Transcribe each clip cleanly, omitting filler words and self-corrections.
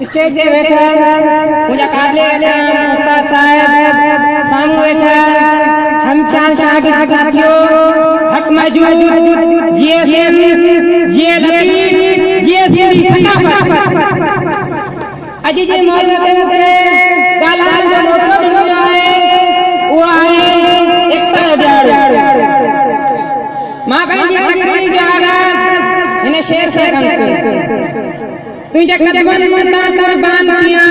stage पे बैठा मुझे काबले उस्ताद साहब सामू बैठा हम क्या शागिर्द साथियों हक मौजूद जीएसएम जीए लतीफ जीए सिंधी सकाफत अजी जी मौजूद है गालाल जो मौजूद हुआ है वो है एकता ॾियारो मां पंहिंजी तकरीर जो आगाज़ हिन शेर से कम से तुझे कदमन मता कुर्बान किया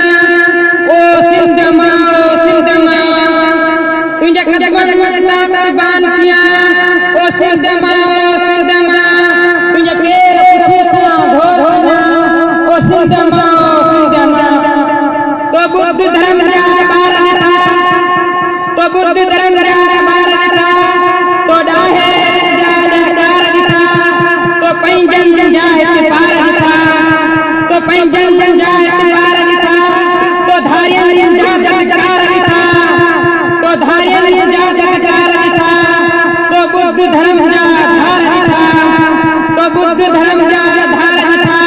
ओ सिंध मां तुझे कदमन मता कुर्बान किया ओ सिंध मां तुझे पैर पुठे ता घोर होना ओ सिंध मां तो बुद्ध धर्म जा बार था तो बुद्ध धर्म जा बार था तो डाहे जा कार था तो पंजन जा पार था तो पंजन जात पार था तो धारियन जात कार था तो धारियन जात कार था तो बुद्ध धर्म जा धार था तो बुद्ध धर्म जा धार था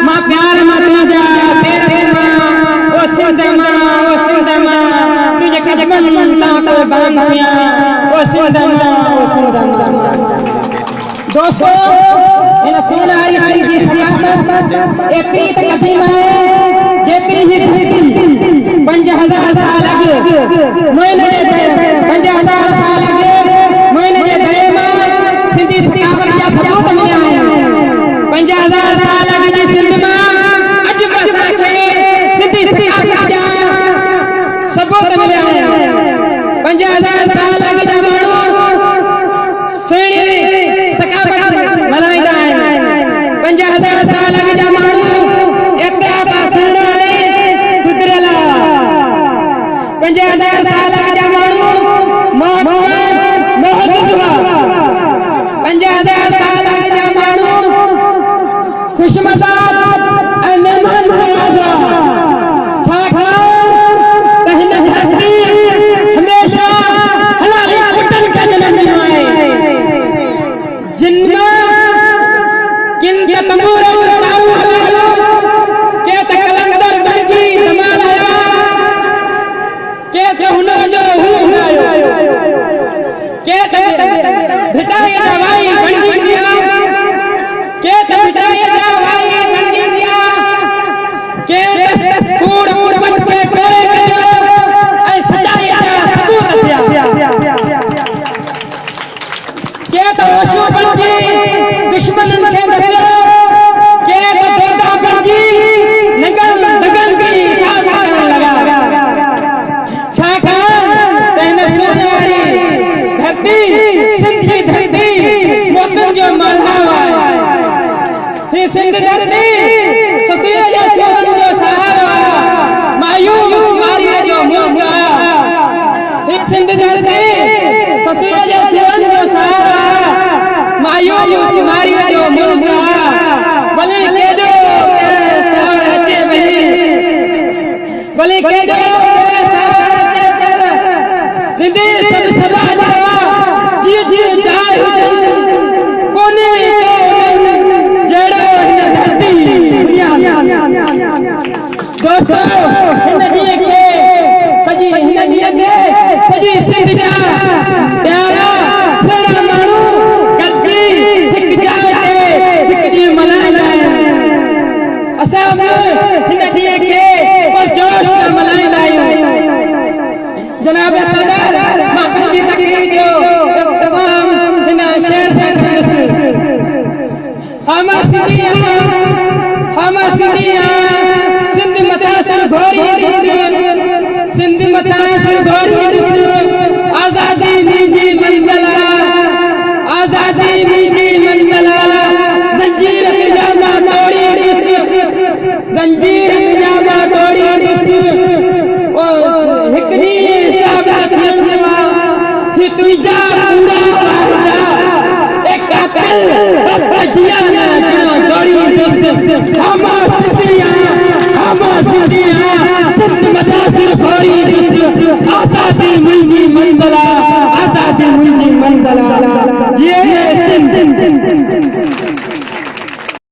मां प्यार मत जा पैर मां ओ सिंध मां तुझे कदमन ता कुर्बान किया ओ सिंध मां दोस्तों इन सोनारी सिंधी सकाफत एतरी त क़दीम है जेतरी ही धरती 5000 साल अॻु मोइन जे 5000 साल अॻु मोइन जे दड़े मां सिंधी सकाफत जा सबूत मिलिया आहिनि 5000 साल अॻु जी सिंध मां अॼु बि असांखे सिंधी सकाफत जा सबूत मिलिया आहिनि 5000 साल अॻु जा माण्हू सुहिणी सकाफत मल्हाईंदा आहिनि 5000 साल अॻु जा माण्हू एतिरा पासण आहे सुधरियल 5000 साल अॻु जा माण्हू महसूस हुआ 5000 साल अॻु जा माण्हू खुशमज़ाज ऐं महिमान नवाज़ हुआ छाकाणि त हिन धरती हमेशह हलाली पुटनि खे जनम ॾिनो आहे जिन किन तमूर ताऊ हलायो के त कलंदर बणजी धमाल आया के त हुनर जो हू हुनायो के त भिटाई दवाई बणजी दिया के त भिटाई दवाई बणजी दिया के त कूड़ कुर्बत के करे कयो ऐं सचाई जा सबूत दिया के त ओशो बणजी दुश्मनन के दसियो के तो दोदा बणजी नगन दगन की काम करण लगा छाकाणि त हिन सोनारी धरती सिंधी धरती मोतुनि जो माधाव आहे ही सिंध धरती ससुर जे सोरनि जो सहारो आहे मायूस बीमारीअ जो मुल्क आहे ही सिंध धरती ससुर जे सोरनि जो सहारो आहे मायूस बीमारीअ जो मुल्क आहे भले केॾो सावण अचे भली भले केॾो सावण अचे पर सिंधी सभु समाज जीअं जीअं चाहे हुजनि कोन्हे को उन्हनि जहिड़ो हिन धरती दुनिया में दोस्तो हिन ॾींहं खे सॼी सिंध जा प्यारा सुहिणा माण्हू गॾिजी हिकु जाइ ते हिकु ॾींहुं मल्हाईंदा आहिनि असां बि हिन ॾींहं खे पुरजोश सां मल्हाईंदा आहियूं जनाब सदर मां पंहिंजी तकरीर जो इख़्तिताम हिन शेर सां कंदुसि हा मां सिंधी आहियां